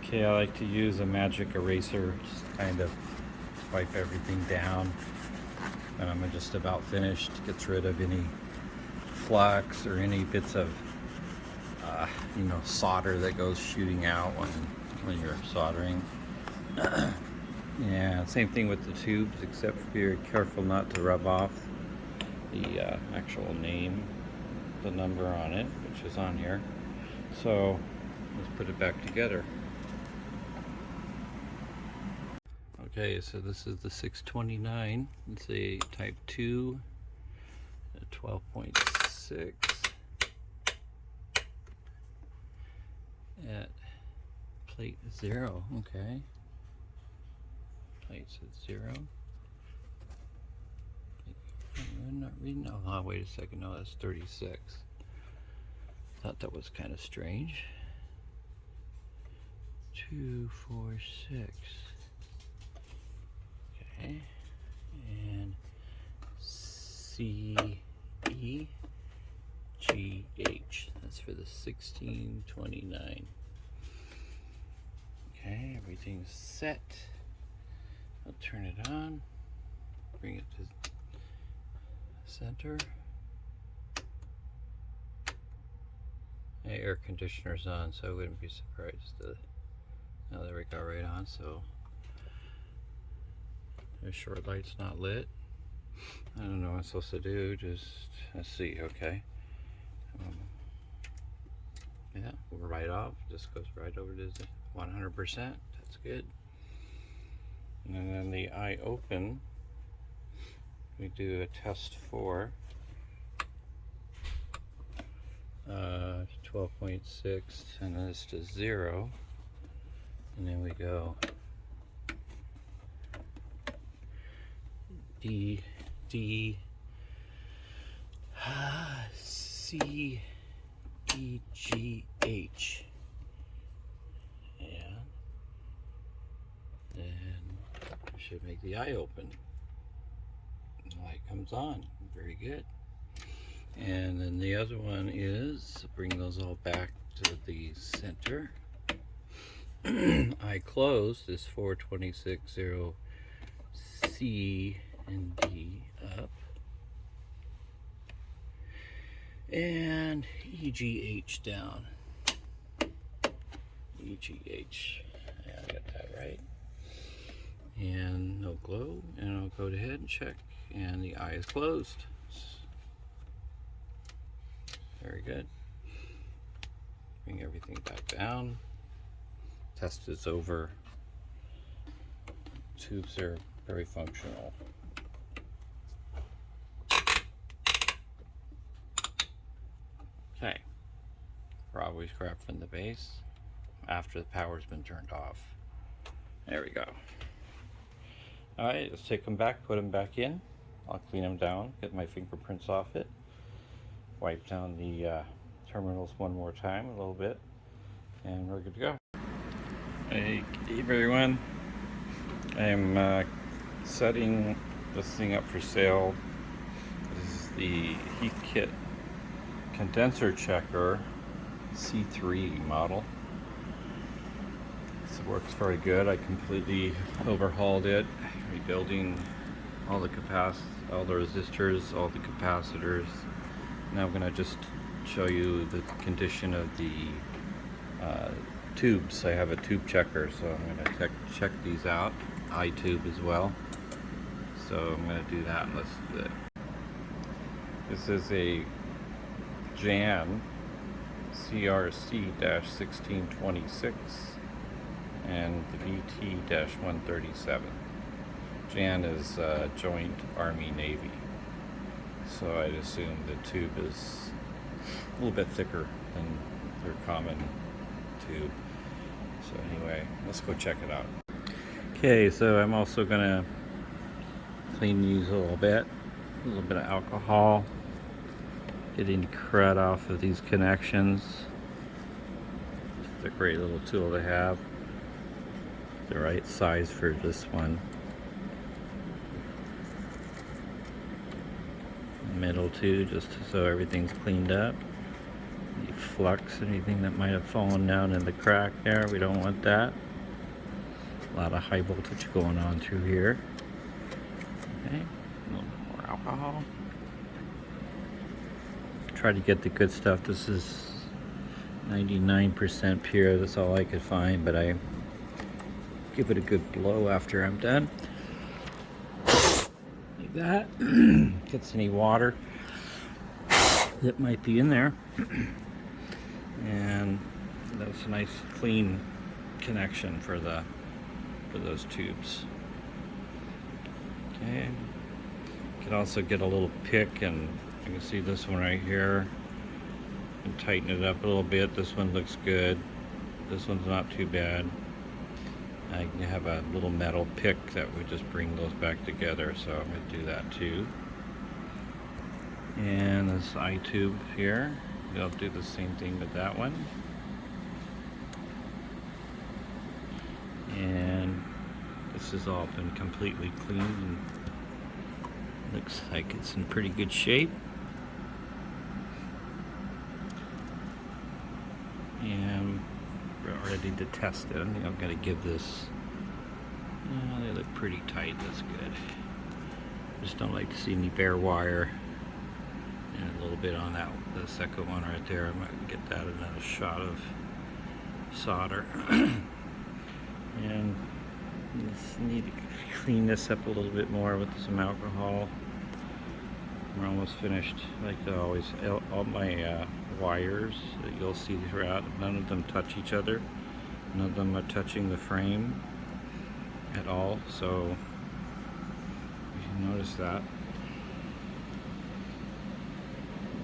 Okay, I like to use a magic eraser, just kind of wipe everything down. And I'm just about finished. Gets rid of any flux or any bits of solder that goes shooting out when you're soldering. Yeah, same thing with the tubes, except be careful not to rub off the actual name, the number on it, which is on here. So let's put it back together. Okay, so this is the 629. It's a type 2, 12.6 at plate 0. Okay, plate's at 0. I'm not reading. Oh, wait a second. No, that's 36. Thought that was kind of strange. 2, 4, 6. Okay, and C-E-G-H. That's for the 1629. Okay, everything's set. I'll turn it on. Bring it to center. The air conditioner's on, so I wouldn't be surprised. Oh, there we go, right on. So the short light's not lit. I don't know what I'm supposed to do. Just let's see. Okay. Yeah, we're right off. Just goes right over to 100%. That's good. And then the eye open. We do a test for 12.6, and this to 0, and then we go D C E G H. Yeah. Then I should make the eye open. The light comes on. Very good. And then the other one is bring those all back to the center. Eye closed is 4260 C and D up. And EGH down. EGH. Yeah, I got that right. And no glow. And I'll go ahead and check. And the eye is closed. Very good. Bring everything back down. Test is over. Tubes are very functional. Okay. We're always grab from the base after the power's been turned off. There we go. Alright, let's take them back, put them back in. I'll clean them down, get my fingerprints off it. Wipe down the terminals one more time, a little bit, and we're good to go. Hey, everyone. I'm setting this thing up for sale. This is the Heathkit condenser checker C-3 model. This works very good. I completely overhauled it, rebuilding all the resistors, all the capacitors. Now I'm going to just show you the condition of the tubes. I have a tube checker, so I'm going to check these out. Eye tube as well. So I'm going to do that. Let's do it. This is a Jan CRC-1626 and the VT-137. Jan is Joint Army-Navy. So I'd assume the tube is a little bit thicker than their common tube. So anyway, let's go check it out. Okay, so I'm also gonna clean these a little bit of alcohol, getting the crud off of these connections. It's a great little tool to have. The right size for this one. Middle too, just so everything's cleaned up. Any flux, anything that might have fallen down in the crack there, we don't want that. A lot of high voltage going on through here. Okay, a little more alcohol. Try to get the good stuff. This is 99% pure, that's all I could find, but I give it a good blow after I'm done. Like that. Gets any water that might be in there. And that's a nice clean connection for those tubes. Okay. You can also get a little pick, and you can see this one right here, and tighten it up a little bit. This one looks good. This one's not too bad. I have a little metal pick that would just bring those back together, so I'm going to do that too. And this eye tube here, I'll do the same thing with that one. And this has all been completely cleaned and looks like it's in pretty good shape. And we're ready to test it. I think I'm going to give this, they look pretty tight, that's good. Just don't like to see any bare wire. And a little bit on that, the second one right there. I might get that another shot of solder. And just need to clean this up a little bit more with some alcohol. We're almost finished. Like always, all my wires that you'll see throughout, none of them touch each other. None of them are touching the frame at all. So you can notice that.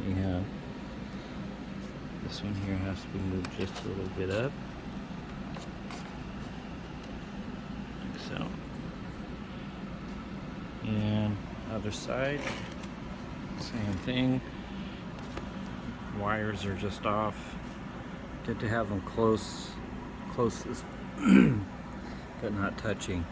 Yeah, this one here has to be moved just a little bit up, like so. And other side, same thing. Wires are just off. Good to have them close, but not touching.